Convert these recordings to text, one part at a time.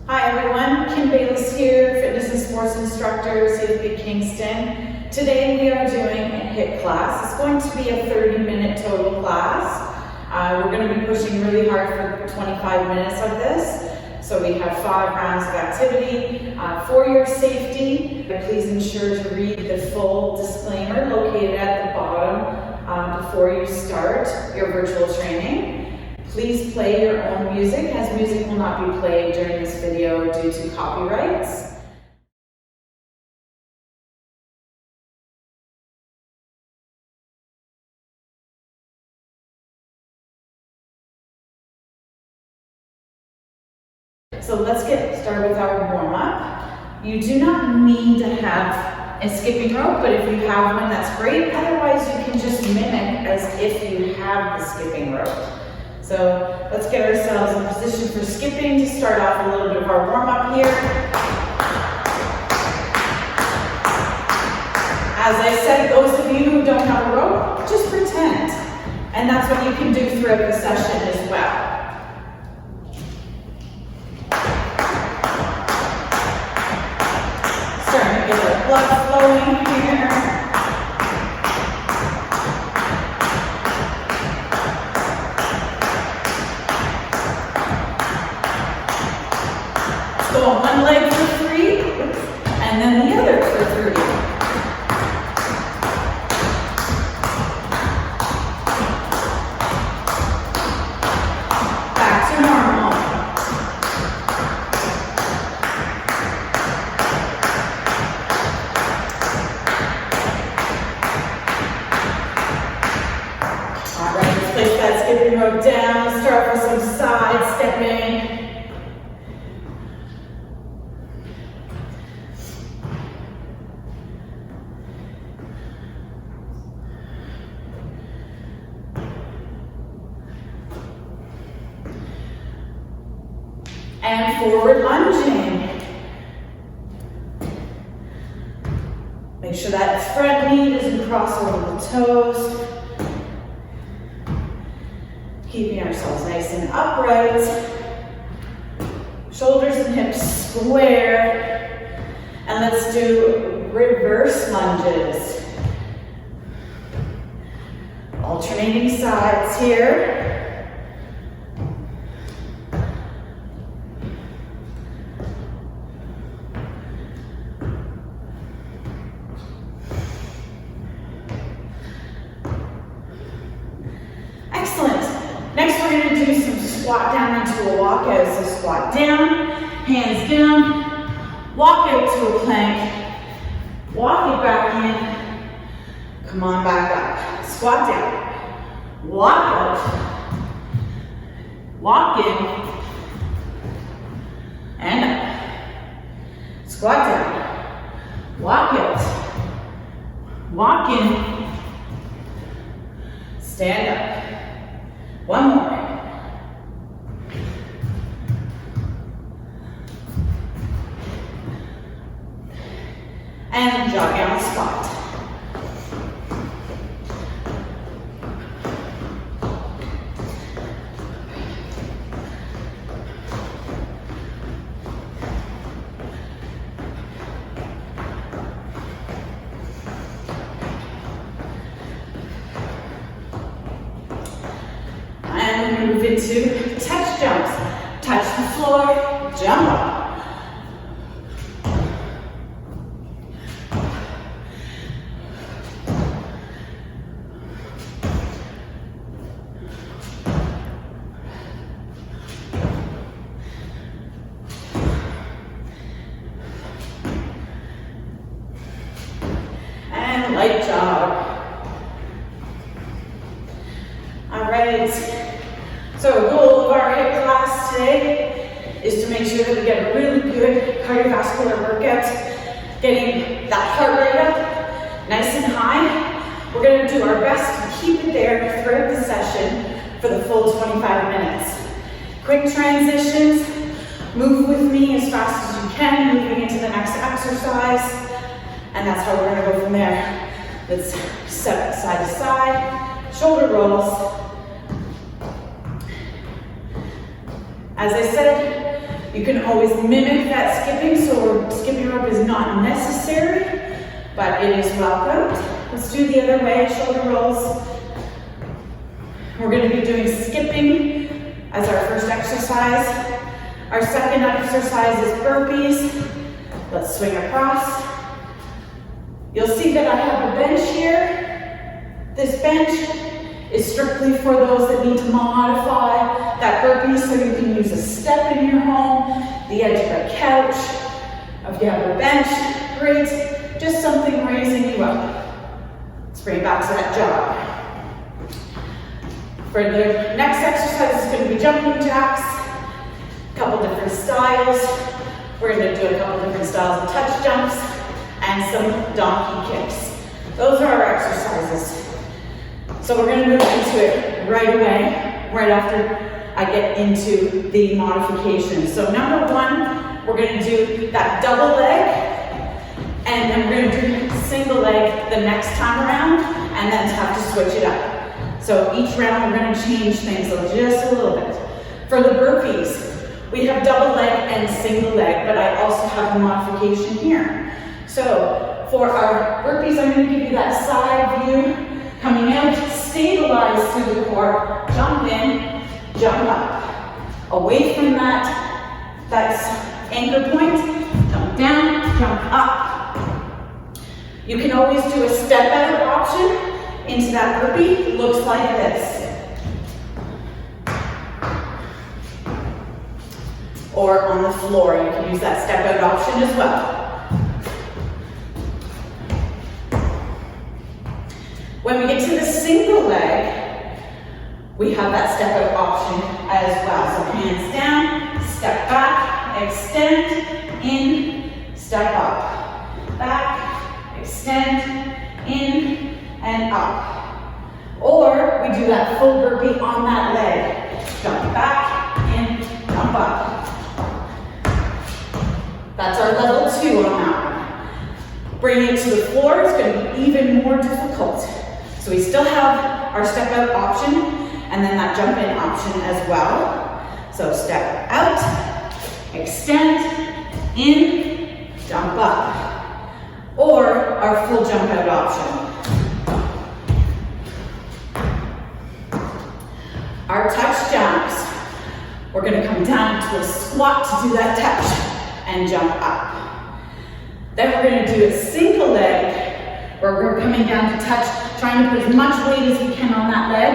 Hi everyone, Kim Bayless here, fitness and sports instructor, CFB Kingston. Today we are doing a HIIT class. It's going to be a 30-minute total class. We're going to be pushing really hard for 25 minutes of this. So we have 5 rounds of activity. For your safety, please ensure to read the full disclaimer located at the bottom before you start your virtual training. Please play your own music, as music will not be played during this video due to copyrights. So let's get started with our warm-up. You do not need to have a skipping rope, but if you have one, that's great. Otherwise, you can just mimic as if you have the skipping rope. So let's get ourselves in position for skipping to start off a little bit of our warm-up here. As I said, those of you who don't have a rope, just pretend. And that's what you can do throughout the session as well. Starting to get our blood flowing here. Go on one leg for 3, and then the other for 3. Back to normal. All right, let's place that skipping rope down. Start with some side stepping. And forward lunging. Make sure that front knee doesn't cross over the toes. Keeping ourselves nice and upright. Shoulders and hips square. And let's do reverse lunges. Alternating sides here. Next, we're going to do some squat down into a walkout. So squat down, hands down, walk out to a plank, walk it back in, come on back up. Squat down, walk out, walk in, and up. Squat down, walk out, walk in, stand up. One more. And jog out spot. And move into touch jumps. Touch the floor, jump up. And light jog. All right. So a goal of our HIIT class today is to make sure that we get a really good cardiovascular workout, getting that heart rate up nice and high. We're going to do our best to keep it there throughout the session for the full 25 minutes. Quick transitions, move with me as fast as you can, moving into the next exercise, and that's how we're going to go from there. Let's step side to side, shoulder rolls. As I said, You can always mimic that skipping, so skipping rope is not necessary, but it is welcome. Let's do the other way, shoulder rolls. We're going to be doing skipping as our first exercise. Our second exercise is burpees. Let's swing across. You'll see that I have a bench here. This bench is strictly for those that need to modify that burpee, so you can use a step in your home, the edge of a couch. If you have a bench, great. Just something raising you up. Let's bring it back to that jog. For the next exercise, it's going to be jumping jacks. A couple different styles. We're going to do a couple different styles of touch jumps and some donkey kicks. Those are our exercises. So we're going to move into it right away, right after I get into the modifications. So number one, we're going to do that double leg, and then we're going to do single leg the next time around, and then have to switch it up. So each round we're going to change things just a little bit. For the burpees, we have double leg and single leg, but I also have a modification here. So for our burpees, I'm going to give you that side view. Coming out, stabilize through the core, jump in, jump up. Away from that's anchor point, jump down, jump up. You can always do a step out option into that burpee. Looks like this. Or on the floor, you can use that step out option as well. When we get to the single leg, we have that step out option as well. So hands down, step back, extend, in, step up. Back, extend, in, and up. Or we do that full burpee on that leg. Jump back, in, jump up. That's our level 2 on that one. Bringing it to the floor is going to be even more difficult. So we still have our step out option and then that jump in option as well. So step out, extend, in, jump up. Or our full jump out option. Our touch jumps. We're going to come down to a squat to do that touch and jump up. Then we're going to do a single leg where we're coming down to touch, trying to put as much weight as we can on that leg,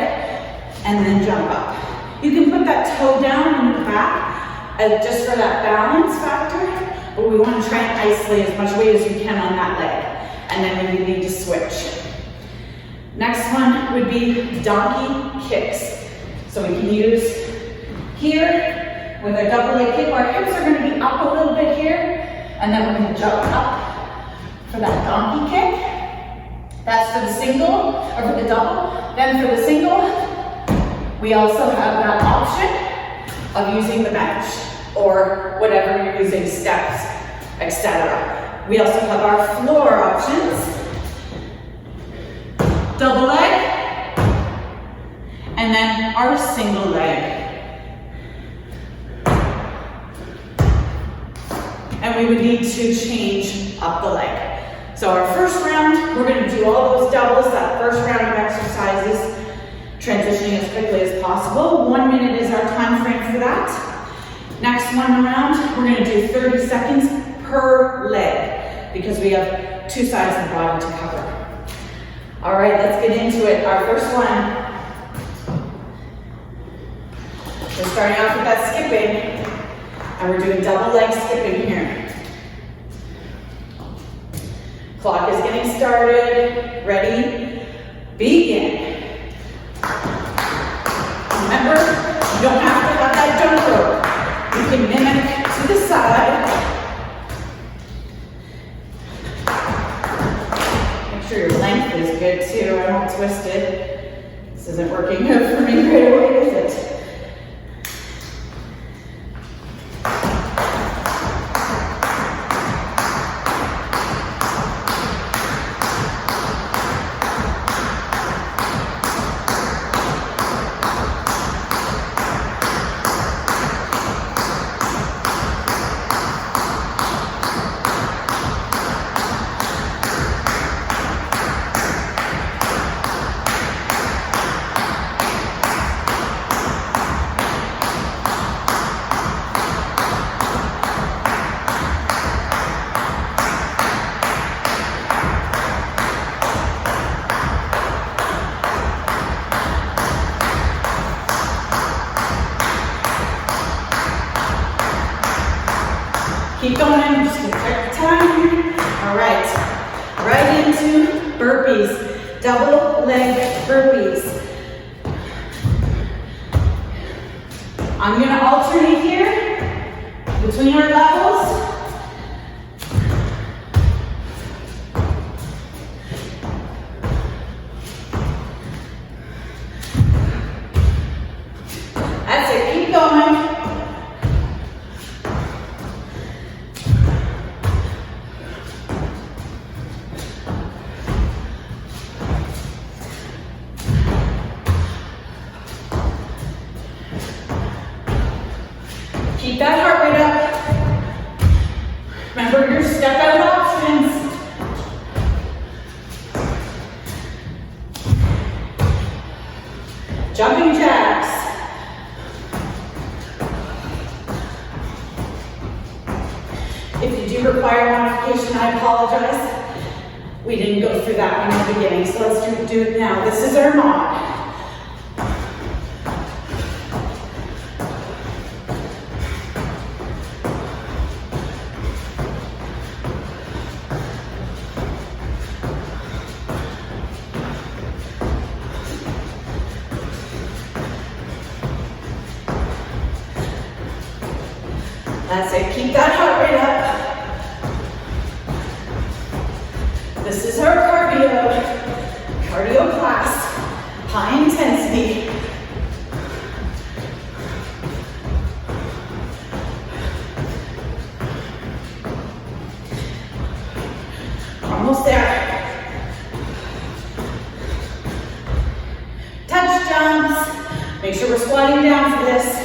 and then jump up. You can put that toe down on your back just for that balance factor, but we want to try and isolate as much weight as we can on that leg, and then we need to switch. Next one would be donkey kicks. So we can use here with a double leg kick. Our hips are going to be up a little bit here, and then we're going to jump up for that donkey kick. That's for the single, or for the double. Then for the single, we also have that option of using the bench, or whatever you're using, steps, etc. We also have our floor options. Double leg, and then our single leg. And we would need to change up the leg. So our first round, we're going to do all those doubles, that first round of exercises, transitioning as quickly as possible. 1 minute is our time frame for that. Next one around, we're going to do 30 seconds per leg because we have 2 sides of the body to cover. All right, let's get into it. Our first one. We're starting off with that skipping, and we're doing double leg skipping here. Clock is getting started. Ready? Begin. Remember, you don't have to have that jump rope. You can mimic to the side. Make sure your length is good too. I don't twist it. This isn't working good for me right away, is it? Keep going, I'm just gonna check the time. All right, right into burpees, double leg burpees. I'm gonna alternate here between our levels. That's it, keep going. Keep that heart rate up. Remember your step out options. Jumping jacks. If you do require modification, I apologize. We didn't go through that one in the beginning, so let's do it now. This is our mod. That's it, keep that heart rate up. This is our cardio class, high intensity. Almost there. Touch jumps. Make sure we're squatting down for this.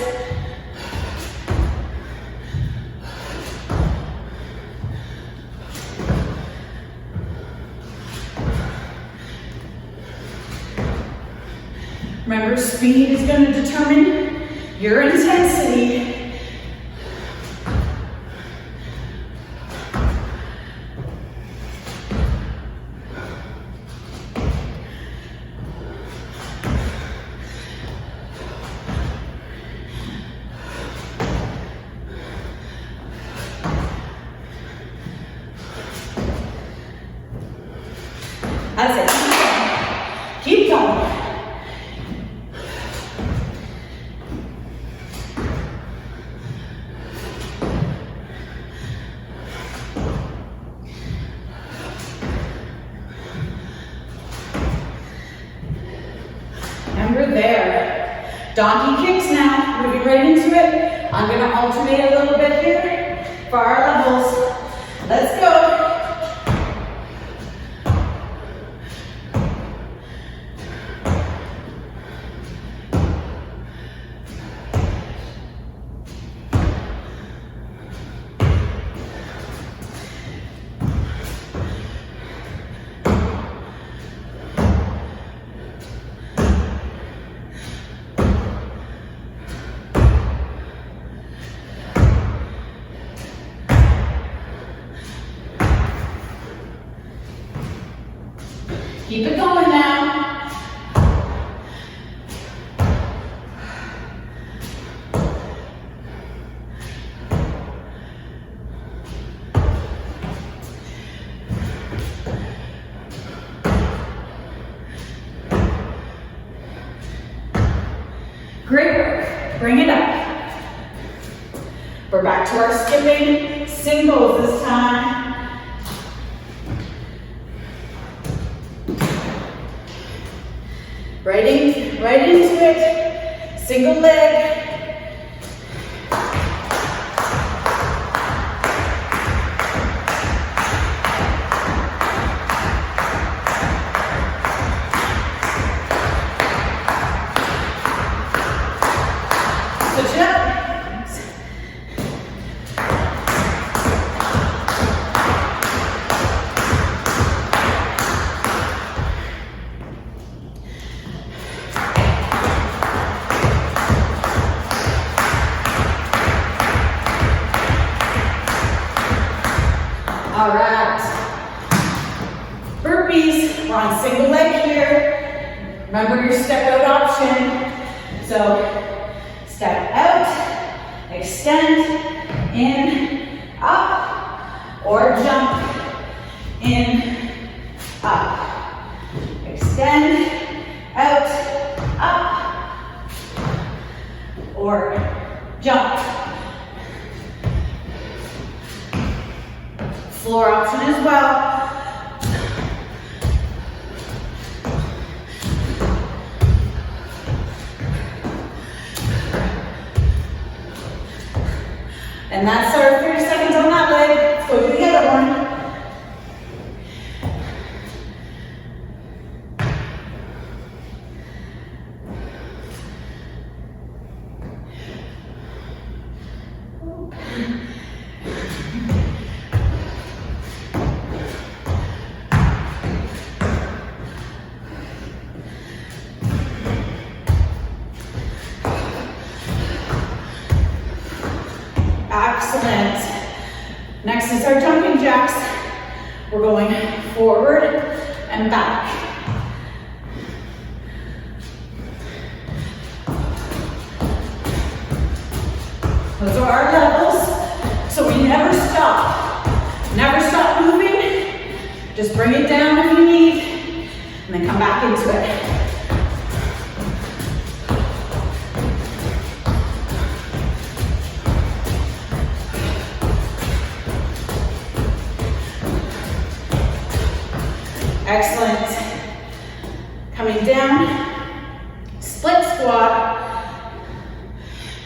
Remember, speed is going to determine your intensity. That's it. Keep going. Remember there. Donkey kicks now, moving right into it. I'm gonna alternate a little bit here for our levels. Let's go. Keep it going now. Great work. Bring it up. We're back to our skipping singles this time. Right into it, single leg. Switch it up. All right, burpees, we're on single leg here. Remember your step out option. So step out, extend, in, up, or jump in, up. Extend, out, up, or jump. Floor option as well. And that's our 30 seconds on that leg. Let's go to the other one. Excellent. Next is our jumping jacks. We're going forward and back. Those are our levels, so we never stop. Never stop moving. Just bring it down if you need, and then come back into it. Excellent. Coming down, split squat,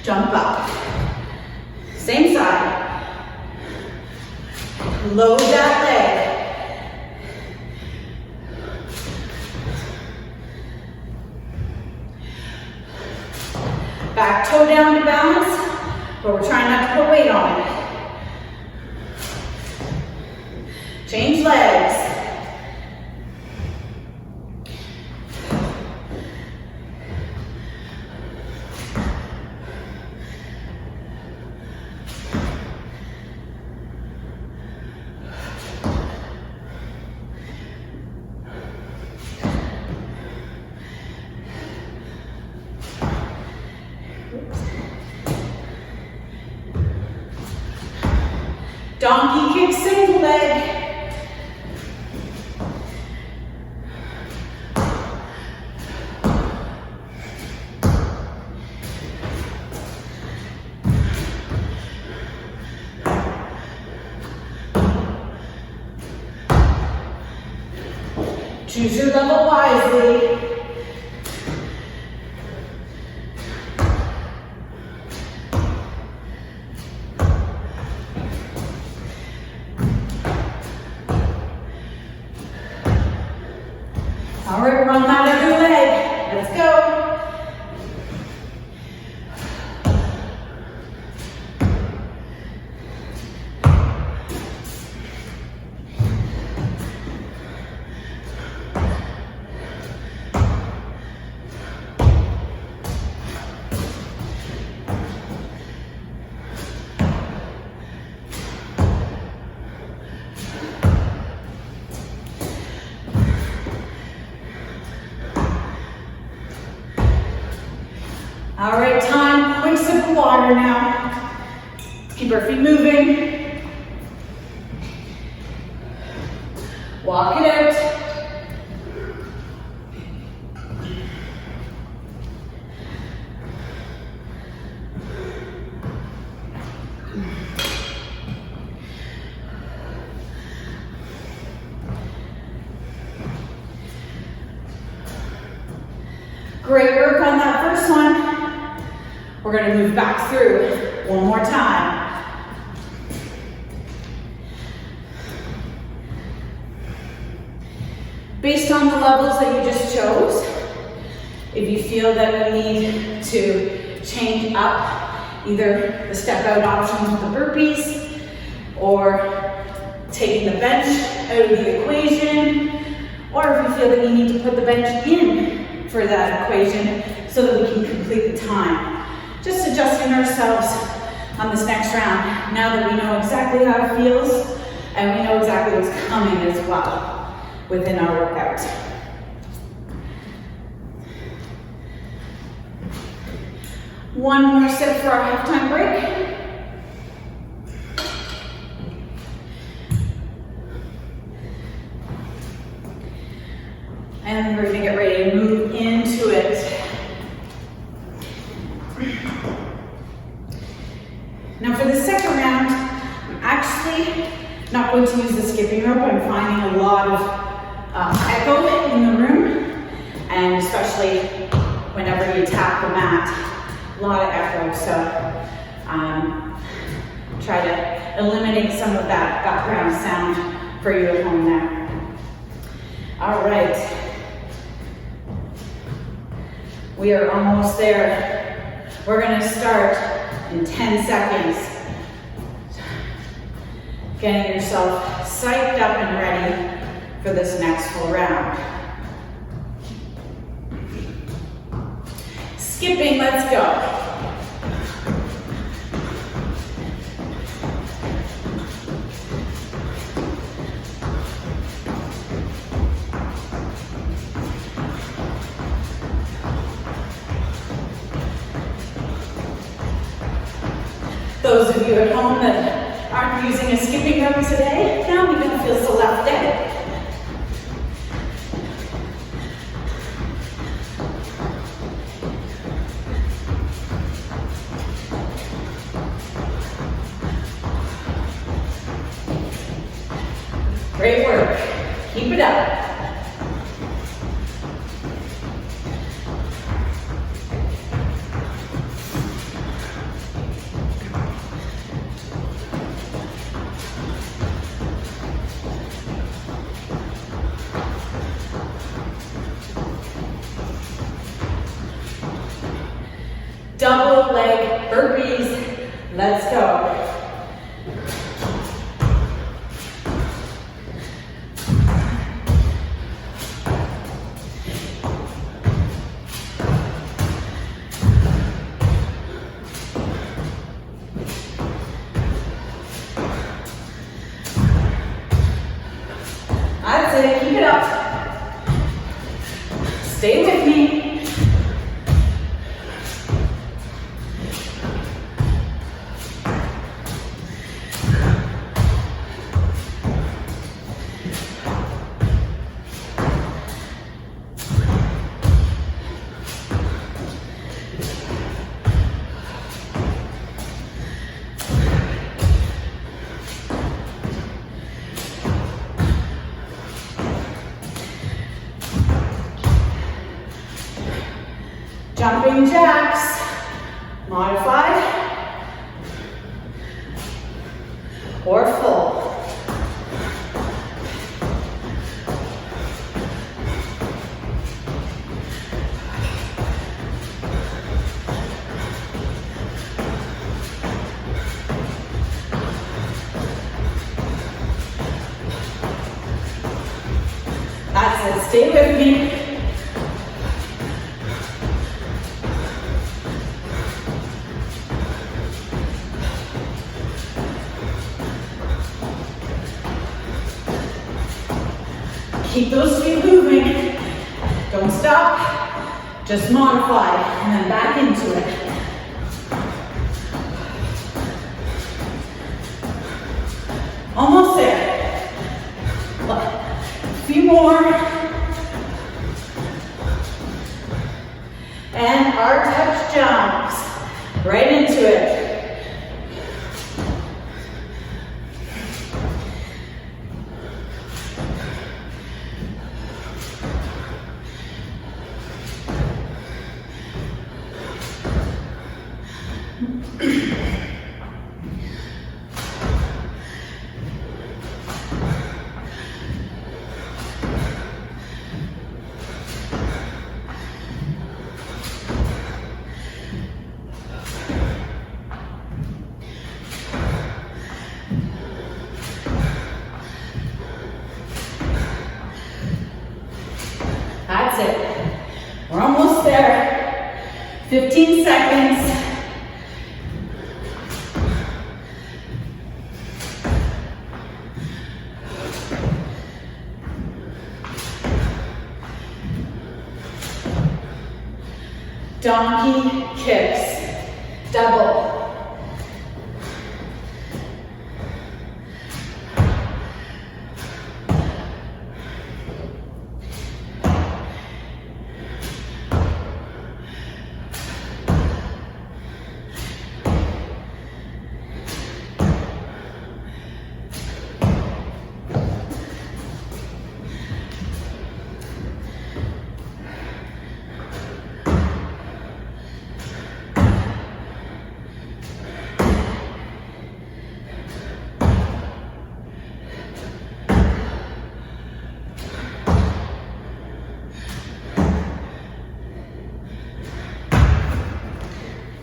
jump up. Same side. Load that leg. Back toe down to balance, but we're trying not to put weight on it. Change legs. Donkey kick, single leg. Choose your level wisely. All right, we're on that other leg. Let's go. All right, time, quick sip of water now. Let's keep our feet moving. Walk it out. Great work on that first one. We're going to move back through one more time. Based on the levels that you just chose, if you feel that you need to change up either the step out options with the burpees or taking the bench out of the equation, or if you feel that you need to put the bench in for that equation so that we can complete the time. Just adjusting ourselves on this next round now that we know exactly how it feels and we know exactly what's coming as well within our workout. One more sip for our halftime break. And we're gonna get ready to move into it. Now for the second round, I'm actually not going to use the skipping rope. I'm finding a lot of echo in the room, and especially whenever you tap the mat, a lot of echo. So try to eliminate some of that background sound for you at home there. All right. We are almost there. We're gonna start in 10 seconds. Getting yourself psyched up and ready for this next full round. Skipping, let's go. Those of you at home that aren't using a skipping rope today, now we don't feel so left out. Great work. Keep it up. Double leg burpees. Let's go. That's it. Keep it up. Stay with me. Jumping jacks, modified or full. That's it, stay with me. Keep those feet moving. Don't stop. Just modify and then back into it. Almost there. A few more. And our touch jumps. Right into it. That's it. We're almost there. 15 seconds. Donkey kicks. Double.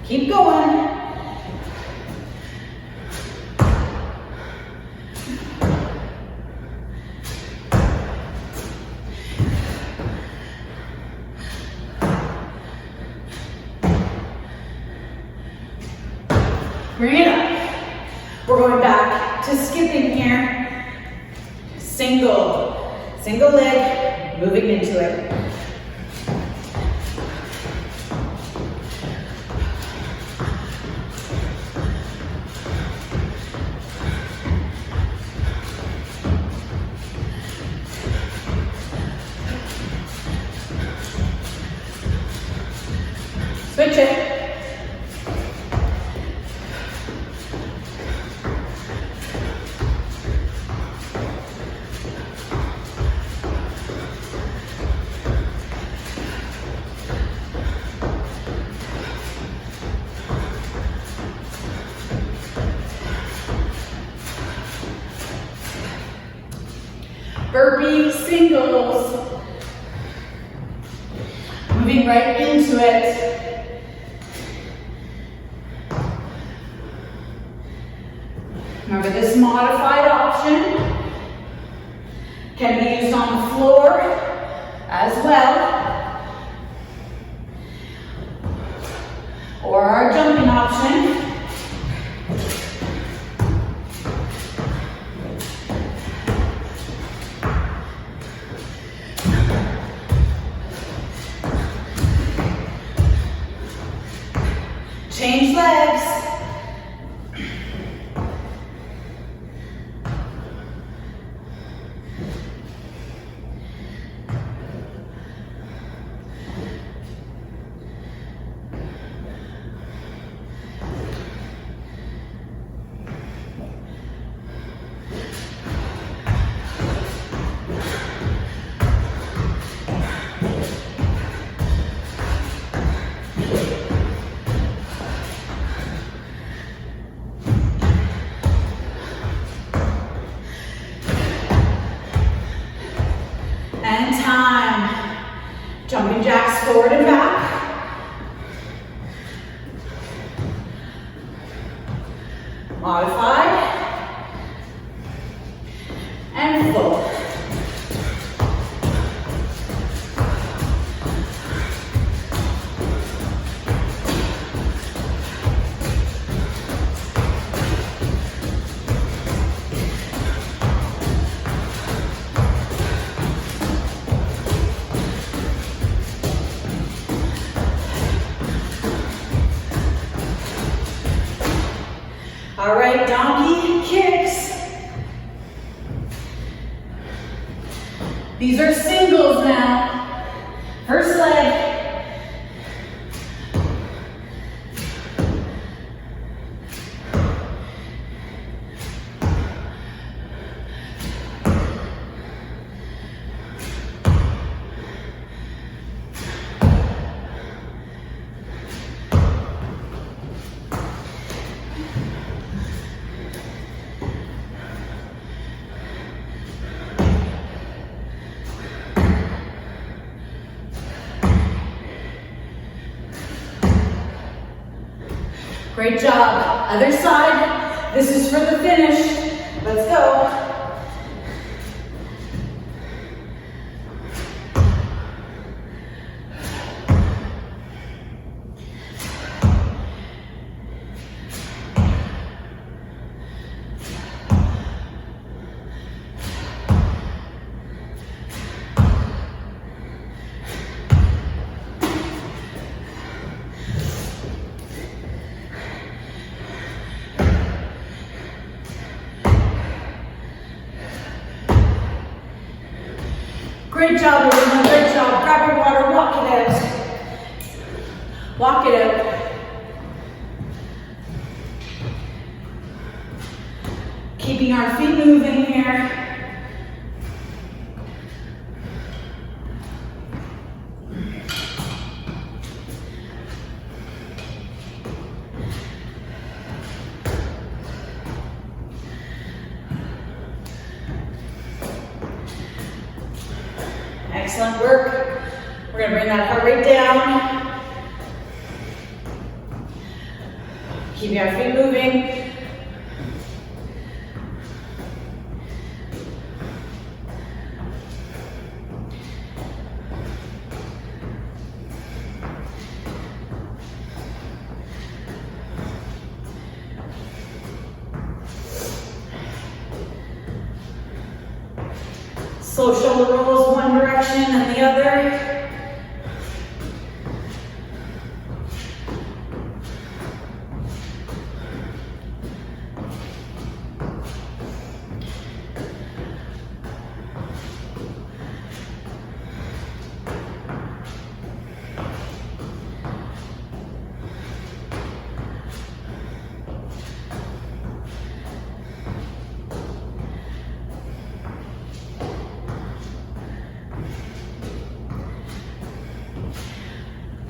Keep going. Bring it up. We're going back to skipping here. Single leg, moving into it. Switch it. Burpee singles. Moving right into it. Remember, this modified option can be used on the floor as well, or our jumping option. Change legs. And time. Jumping jacks forward and back. Modified. And full. All right, donkey kicks. These are singles now. First leg. Great job. Other side. This is for the finish. Let's go. Great job, everyone. Great job. Grab your water, walk it out. Walk it out. Keeping our feet moving here. Excellent work. We're going to bring that heart rate down. keeping our feet moving. Slow shoulder rolls one direction and the other.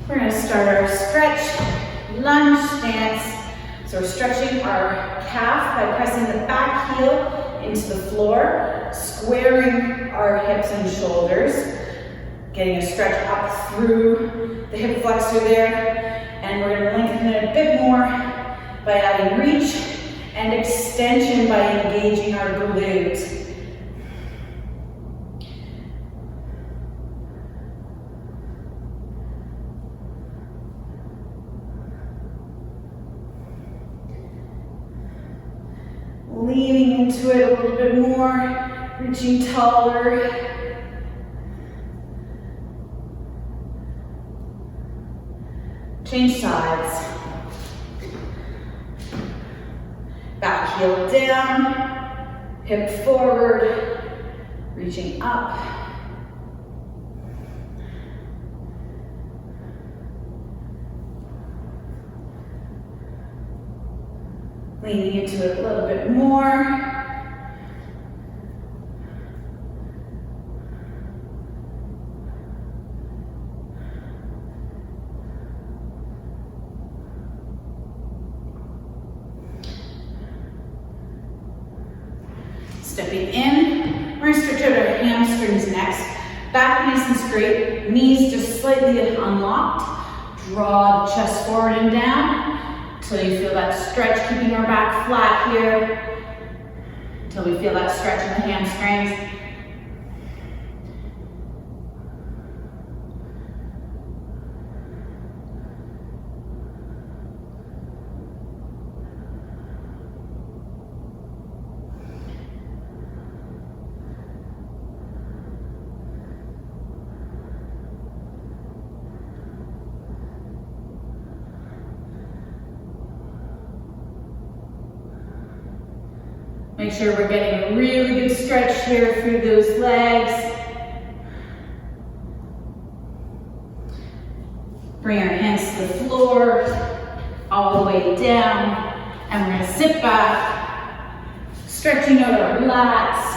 We're going to start our stretch lunge stance. So we're stretching our calf by pressing the back heel into the floor, squaring our hips and shoulders, getting a stretch up through the hip flexor there. And we're going to lengthen it a bit more by adding reach and extension by engaging our glutes. Leaning into it a little bit more, reaching taller. Change sides. Back heel down, hip forward, reaching up. Leaning into it a little bit more. Stepping in, we're going to stretch out our hamstrings next. Back nice and straight, knees just slightly unlocked. Draw the chest forward and down. Until you feel that stretch, keeping our back flat here. Until we feel that stretch in the hamstrings. Make sure we're getting a really good stretch here through those legs. Bring our hands to the floor, all the way down, and we're going to sit back, stretching out our lats.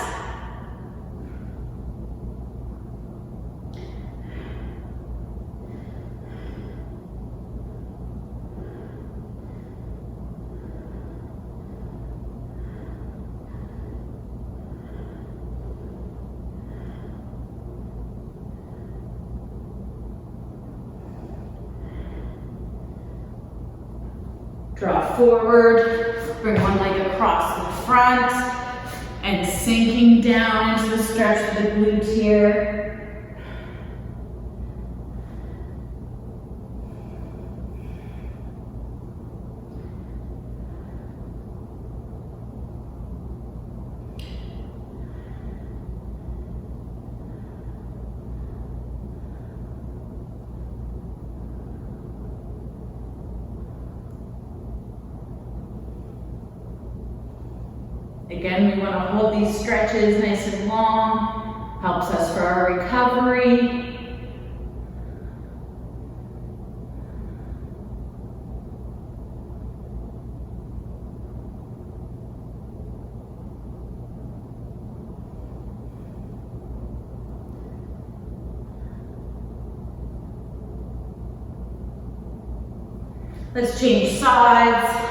Draw forward, bring one leg across the front, and sinking down into the stretch of the glutes here. Again, we want to hold these stretches nice and long. Helps us for our recovery. Let's change sides.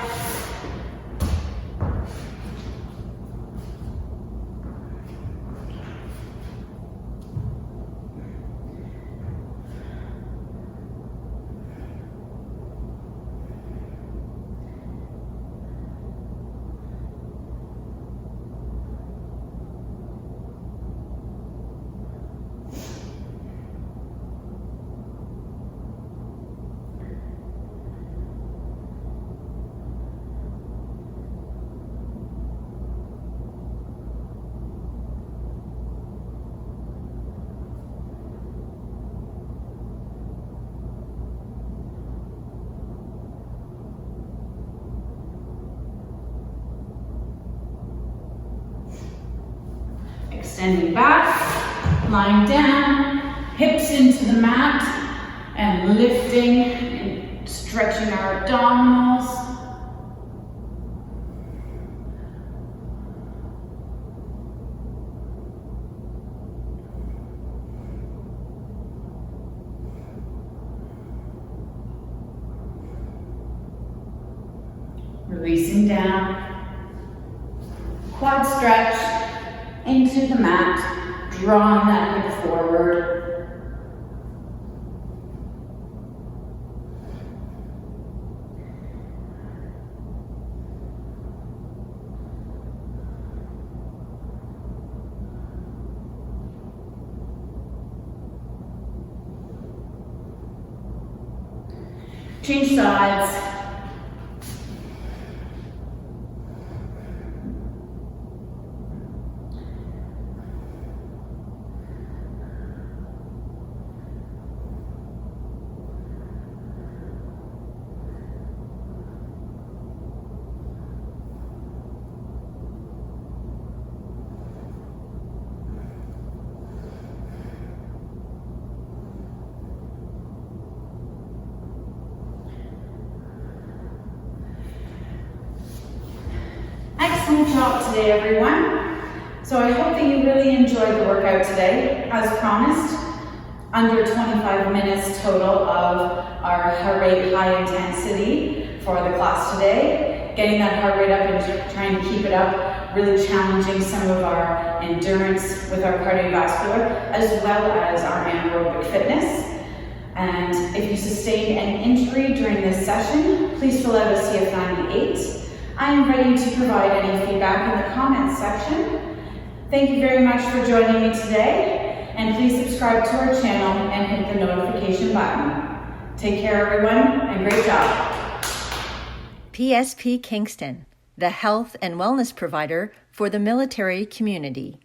Extending back, lying down, hips into the mat, and lifting and stretching our abdominals. Releasing down, quad stretch into the mat, drawing that hip forward. Change sides. Excellent job today, everyone. So I hope that you really enjoyed the workout today. As promised, under 25 minutes total of our heart rate high intensity for the class today. Getting that heart rate up and trying to keep it up, really challenging some of our endurance with our cardiovascular, as well as our anaerobic fitness. And if you sustained an injury during this session, please fill out a CF98. I invite you to provide any feedback in the comments section. Thank you very much for joining me today, and please subscribe to our channel and hit the notification button. Take care, everyone, and great job. PSP Kingston, the health and wellness provider for the military community.